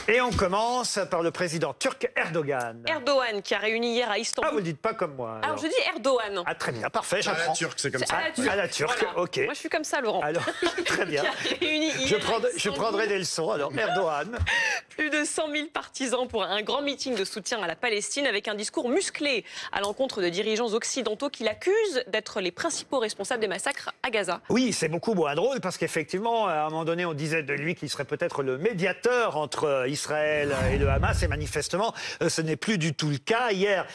Et on commence par le président turc Erdogan. Erdogan qui a réuni hier à Istanbul. Ah, vous ne le dites pas comme moi. Alors je dis Erdogan. Ah, très bien, parfait, À la j'apprends. turque, c'est comme ça. À la turque, Voilà. ok. Moi je suis comme ça, Laurent. Alors, très bien. Qui a réuni hier à Je prendrai des leçons. Alors, Erdogan. plus de 100 000 partisans pour un grand meeting de soutien à la Palestine avec un discours musclé à l'encontre de dirigeants occidentaux qui l'accusent d'être les principaux responsables des massacres à Gaza. Oui, c'est beaucoup moins drôle parce qu'effectivement, à un moment donné, on disait de lui qu'il serait peut-être le médiateur entre Israël et le Hamas. Et manifestement, ce n'est plus du tout le cas. Hier,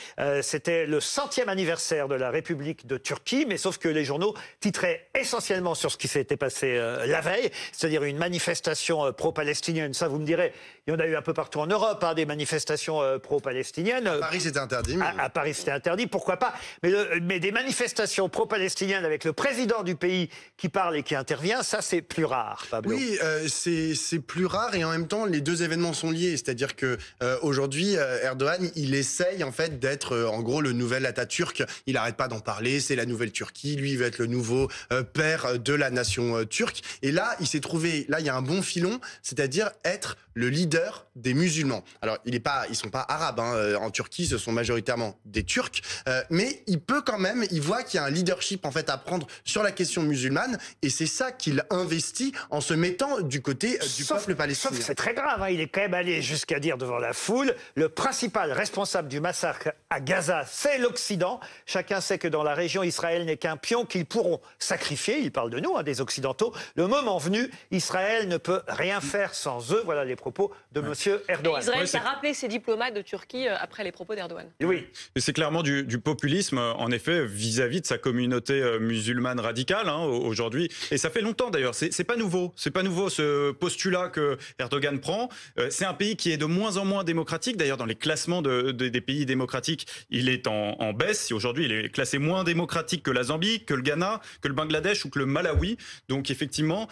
c'était le 100e anniversaire de la République de Turquie, mais sauf que les journaux titraient essentiellement sur ce qui s'était passé la veille, c'est-à-dire une manifestation pro-palestinienne. Ça, vous me direz, il y en a eu un peu partout en Europe, hein, des manifestations pro-palestiniennes. À Paris, c'était interdit. Mais... À Paris, c'était interdit, pourquoi pas. Mais des manifestations pro-palestiniennes avec le président du pays qui parle et qui intervient, ça, c'est plus rare, Pablo. Oui, c'est plus rare et en même temps, les deux événements sont liés. C'est-à-dire que aujourd'hui, Erdogan, il essaye en fait d'être en gros le nouvel Atatürk. Il n'arrête pas d'en parler. C'est la nouvelle Turquie. Lui, il va être le nouveau père de la nation turque. Et là, il s'est trouvé. Là, il y a un bon filon, c'est-à-dire être le leader des musulmans. Alors, ils sont pas arabes. Hein. En Turquie, ce sont majoritairement des Turcs. Mais il peut quand même. Il voit qu'il y a un leadership en fait à prendre sur la question musulmane. Et c'est ça qu'il investit en se mettant du côté du peuple palestinien. Sauf que c'est très grave, hein. Il est quand même allé jusqu'à dire devant la foule, le principal responsable du massacre à Gaza, c'est l'Occident. Chacun sait que dans la région, Israël n'est qu'un pion qu'ils pourront sacrifier. Il parle de nous, hein, des Occidentaux. Le moment venu, Israël ne peut rien faire sans eux. Voilà les propos de M. Erdogan. Israël qui a rappelé ses diplomates de Turquie après les propos d'Erdogan. Oui. C'est clairement du populisme, en effet, vis-à-vis de sa communauté musulmane radicale, hein, aujourd'hui. Et ça fait longtemps, d'ailleurs. C'est pas nouveau. C'est pas nouveau, ce postulat que Erdogan prend. C'est un pays qui est de moins en moins démocratique. D'ailleurs, dans les classements des pays démocratiques, il est en baisse. Aujourd'hui, il est classé moins démocratique que la Zambie, que le Ghana, que le Bangladesh ou que le Malawi. Donc, effectivement,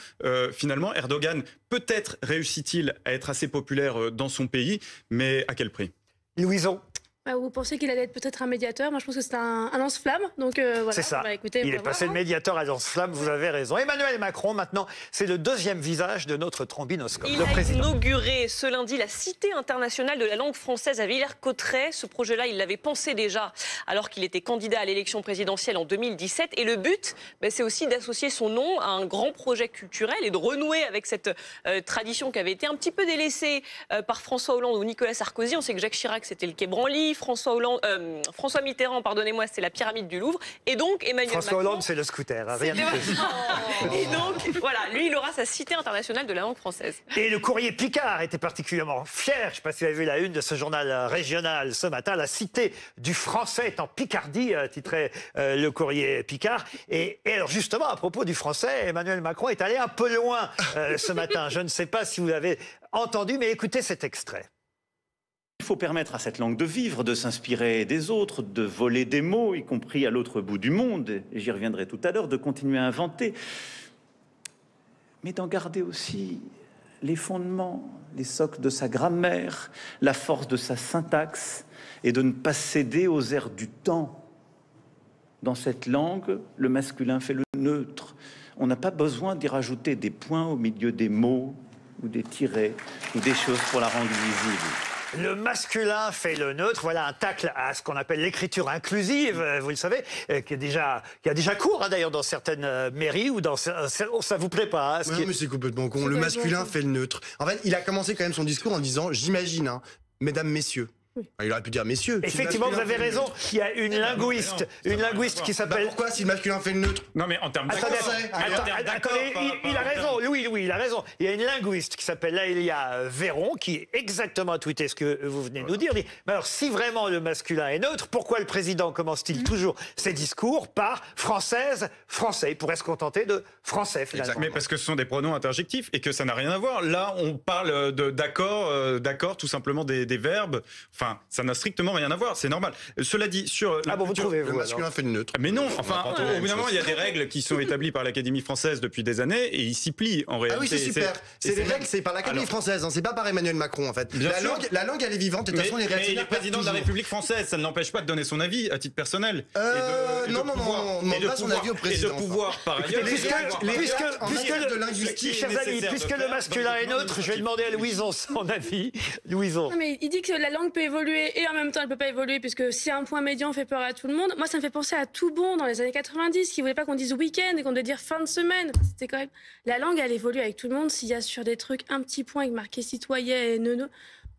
finalement, Erdogan, peut-être réussit-il à être assez populaire dans son pays, mais à quel prix ? Louison. Vous pensez qu'il allait être peut-être un médiateur? Moi, je pense que c'est un lance-flamme. Donc voilà. C'est ça. Écoutez, il est passé le médiateur à lance-flamme, vous avez raison. Emmanuel Macron, maintenant, c'est le deuxième visage de notre trombinoscope. Il a inauguré ce lundi la Cité internationale de la langue française à Villers-Cotterêts. Ce projet-là, il l'avait pensé déjà alors qu'il était candidat à l'élection présidentielle en 2017. Et le but, c'est aussi d'associer son nom à un grand projet culturel et de renouer avec cette tradition qui avait été un petit peu délaissée par François Hollande ou Nicolas Sarkozy. On sait que Jacques Chirac, c'était le Quai Branly. François Mitterrand, pardonnez-moi, c'est la pyramide du Louvre. Et donc, Emmanuel Macron... François Hollande, c'est le scooter. Hein, rien de plus. Et donc, voilà, lui, il aura sa Cité internationale de la langue française. Et le courrier Picard était particulièrement fier. Je ne sais pas si vous avez vu la une de ce journal régional ce matin. La Cité du français est en Picardie, titrait le courrier Picard. Et alors, justement, à propos du français, Emmanuel Macron est allé un peu loin ce matin. Je ne sais pas si vous l'avez entendu, mais écoutez cet extrait. Il faut permettre à cette langue de vivre, de s'inspirer des autres, de voler des mots, y compris à l'autre bout du monde, et j'y reviendrai tout à l'heure, de continuer à inventer, mais d'en garder aussi les fondements, les socles de sa grammaire, la force de sa syntaxe, et de ne pas céder aux airs du temps. Dans cette langue, le masculin fait le neutre. On n'a pas besoin d'y rajouter des points au milieu des mots, ou des tirets, ou des choses pour la rendre visible. Le masculin fait le neutre. Voilà un tacle à ce qu'on appelle l'écriture inclusive, vous le savez, qui a déjà cours, hein, d'ailleurs, dans certaines mairies ou dans ça vous plaît pas, hein, Non, mais c'est complètement con. Le masculin fait le neutre. En fait, il a commencé quand même son discours en disant, j'imagine, hein, mesdames, messieurs. Oui. Il aurait pu dire messieurs. Effectivement, vous avez raison. Il y a une linguiste qui s'appelle... pourquoi si le masculin fait le neutre? Non, mais en termes Attendez, il a raison. Louis, il a raison. Il y a une linguiste qui s'appelle Laëlia Véron qui exactement a tweeté ce que vous venez de nous dire. Mais alors, si vraiment le masculin est neutre, pourquoi le président commence-t-il toujours ses discours par française, français? Il pourrait se contenter de français, finalement. Mais parce que ce sont des pronoms interjectifs et que ça n'a rien à voir. Là, on parle d'accord, tout simplement des verbes. Enfin, ça n'a strictement rien à voir, c'est normal. Cela dit, sur la vous trouvez, le masculin fait le neutre. Mais non, enfin, au bout d'un moment, il y a des règles qui sont établies par l'Académie française depuis des années et ils s'y plient. en réalité. Ah oui, c'est super. C'est les règles, c'est par l'Académie française, hein, c'est pas par Emmanuel Macron en fait. La langue, elle est vivante. Et de toute façon, les réactionnaires. Il est président de la République française, ça ne l'empêche pas de donner son avis à titre personnel. Non, on ne demande pas son avis au président. Et de pouvoir, par ailleurs. Puisque le masculin est neutre, je vais demander à Louison son avis. Louison. Non, mais il dit que la langue peut évoluer et en même temps elle peut pas évoluer, puisque si un point médian fait peur à tout le monde, moi ça me fait penser à Toubon dans les années 90 qui voulait pas qu'on dise week-end et qu'on devait dire fin de semaine. C'était quand même la langue, elle évolue avec tout le monde. S'il y a sur des trucs un petit point avec marqué citoyen et neuneu,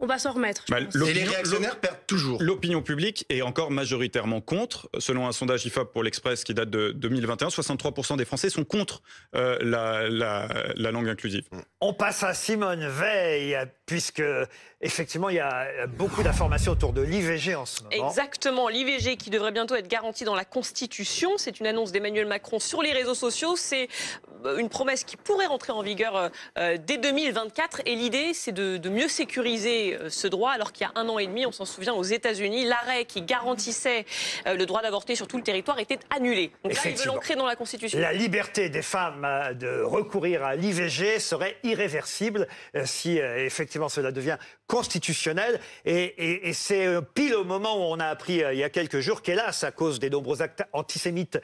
on va s'en remettre. Et les réactionnaires perdent toujours. L'opinion publique est encore majoritairement contre. Selon un sondage IFOP pour l'Express qui date de 2021, 63% des Français sont contre la langue inclusive. On passe à Simone Veil, puisque effectivement il y a beaucoup d'informations autour de l'IVG en ce moment. Exactement, l'IVG qui devrait bientôt être garantie dans la Constitution. C'est une annonce d'Emmanuel Macron sur les réseaux sociaux. C'est une promesse qui pourrait rentrer en vigueur dès 2024. Et l'idée, c'est de mieux sécuriser ce droit, alors qu'il y a 1 an et demi, on s'en souvient, aux États-Unis, l'arrêt qui garantissait le droit d'avorter sur tout le territoire était annulé. Donc là, ils veulent l'ancrer dans la Constitution. La liberté des femmes de recourir à l'IVG serait irréversible si effectivement cela devient constitutionnel. Et c'est pile au moment où on a appris il y a quelques jours qu'hélas, à cause des nombreux actes antisémites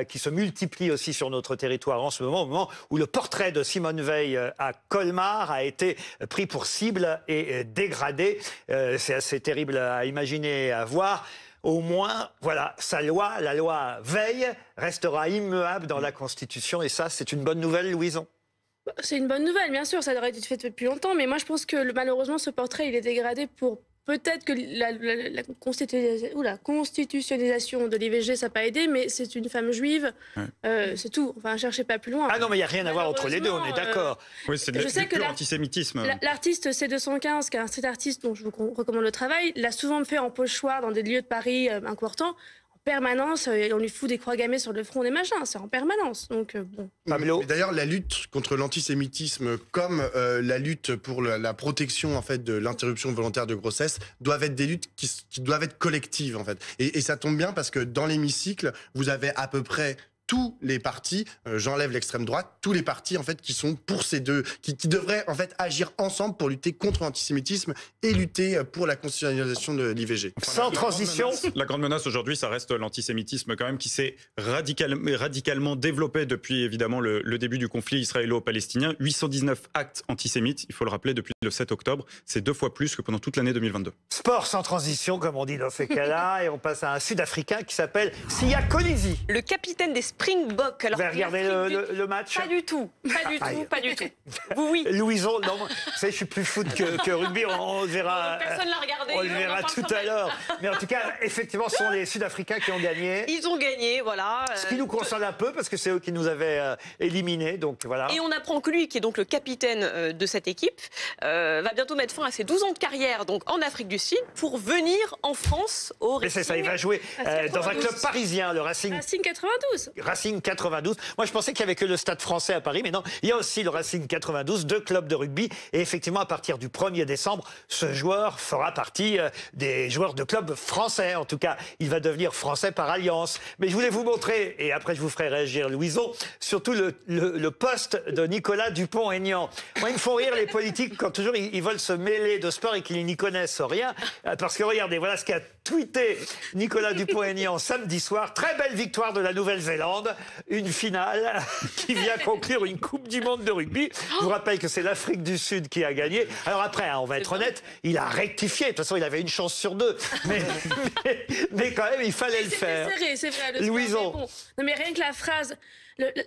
qui se multiplient aussi sur notre territoire en ce moment, au moment où le portrait de Simone Veil à Colmar a été pris pour cible et dégradé. C'est assez terrible à imaginer et à voir. Au moins, voilà, la loi Veil, restera immuable dans la Constitution. Et ça, c'est une bonne nouvelle, Louison. C'est une bonne nouvelle, bien sûr, ça aurait été fait depuis longtemps, mais moi je pense que malheureusement ce portrait il est dégradé pour peut-être que la constitutionnalisation de l'IVG ça n'a pas aidé, mais c'est une femme juive, c'est tout, enfin cherchez pas plus loin. Ah non mais il n'y a rien à voir entre les deux, on est d'accord. Oui, c'est du pur antisémitisme. L'artiste C215, qui est un street artiste dont je vous recommande le travail, l'a souvent fait en pochoir dans des lieux de Paris important. Permanence, on lui fout des croix gammées sur le front, des machins, c'est en permanence. Donc bon. Pablo. D'ailleurs, la lutte contre l'antisémitisme, comme la lutte pour la protection en fait de l'interruption volontaire de grossesse, doivent être des luttes qui doivent être collectives en fait. Et ça tombe bien parce que dans l'hémicycle, vous avez à peu près tous les partis, j'enlève l'extrême droite, tous les partis en fait qui sont pour ces deux, qui devraient en fait agir ensemble pour lutter contre l'antisémitisme et lutter pour la constitutionnalisation de l'IVG. Sans transition. La grande menace aujourd'hui, ça reste l'antisémitisme quand même qui s'est radicalement développé depuis évidemment le début du conflit israélo-palestinien. 819 actes antisémites, il faut le rappeler, depuis le 7 octobre. C'est 2 fois plus que pendant toute l'année 2022. Sport sans transition, comme on dit dans ces cas-là, et on passe à un Sud-Africain qui s'appelle Siya Kolisi. Le capitaine des Springboks. Vous avez regardé le match? Pas du tout. Pas du tout. Vous, oui. Louison, non, vous savez, je suis plus foot que rugby, on le verra. Personne l'a regardé. On le verra tout à l'heure. Mais en tout cas, effectivement, ce sont les Sud-Africains qui ont gagné. Ils ont gagné, voilà. Ce qui nous concerne un peu, parce que c'est eux qui nous avaient éliminés, donc voilà. Et on apprend que lui, qui est donc le capitaine de cette équipe, va bientôt mettre fin à ses 12 ans de carrière donc en Afrique du Sud pour venir en France au Racing. Mais c'est ça, il va jouer dans un club parisien, le Racing 92. Racing 92. Moi, je pensais qu'il n'y avait que le Stade français à Paris, mais non, il y a aussi le Racing 92, 2 clubs de rugby. Et effectivement, à partir du 1er décembre, ce joueur fera partie des joueurs de clubs français. En tout cas, il va devenir français par alliance. Mais je voulais vous montrer, et après je vous ferai réagir, Louison, surtout le poste de Nicolas Dupont-Aignan. Moi, ils me font rire, les politiques, quand toujours ils veulent se mêler de sport et qu'ils n'y connaissent rien. Parce que regardez, voilà ce qu'a tweeté Nicolas Dupont-Aignan samedi soir. Très belle victoire de la Nouvelle-Zélande. Une finale qui vient conclure une Coupe du Monde de rugby. Je vous rappelle que c'est l'Afrique du Sud qui a gagné. Alors après, on va être honnête, il a rectifié. De toute façon, il avait une chance sur 2. Mais quand même, il fallait le faire. C'est vrai. Louison. Bon. Non mais rien que la phrase...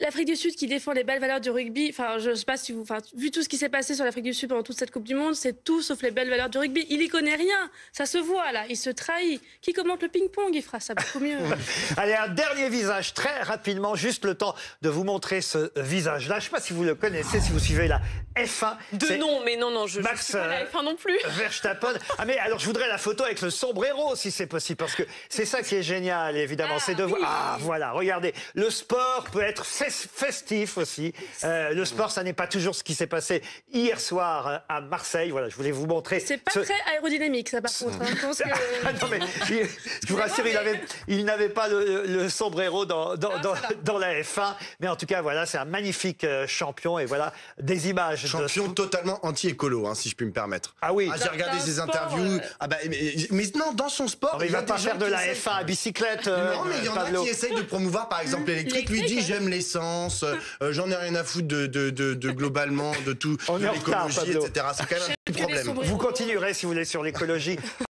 L'Afrique du Sud qui défend les belles valeurs du rugby, enfin, je sais pas si vous, vu tout ce qui s'est passé sur l'Afrique du Sud pendant toute cette Coupe du Monde, c'est tout sauf les belles valeurs du rugby. Il y connaît rien, ça se voit là, il se trahit. Qui commente le ping-pong, il fera ça beaucoup mieux. Allez, un dernier visage, très rapidement, juste le temps de vous montrer ce visage-là. Je ne sais pas si vous le connaissez, si vous suivez la F1. De nom, mais non, je Max, suis pas la F1 non plus. Verstappen. Ah mais alors, je voudrais la photo avec le sombrero, si c'est possible, parce que c'est ça qui est génial, évidemment, c'est de voir. Ah, voilà, regardez, le sport peut être festif aussi. Le sport, ça n'est pas toujours ce qui s'est passé hier soir à Marseille. Voilà, je voulais vous montrer. C'est pas très aérodynamique, ça, par contre. Hein. Je pense que... non, mais Je vous rassure, il n'avait pas le sombrero dans la F1. Mais en tout cas, voilà, c'est un magnifique champion. Et voilà, des images. Champion totalement anti-écolo, hein, si je puis me permettre. Ah oui. J'ai regardé ses interviews. Mais non, dans son sport. Il ne va pas faire de la F1 à bicyclette. Non, mais il y en a qui essayent de promouvoir, par exemple, l'électrique. Lui dit j'aime l'essence, j'en ai rien à foutre de globalement, de tout, de l'écologie, etc. C'est quand même un petit problème. Vous continuerez, si vous voulez, sur l'écologie.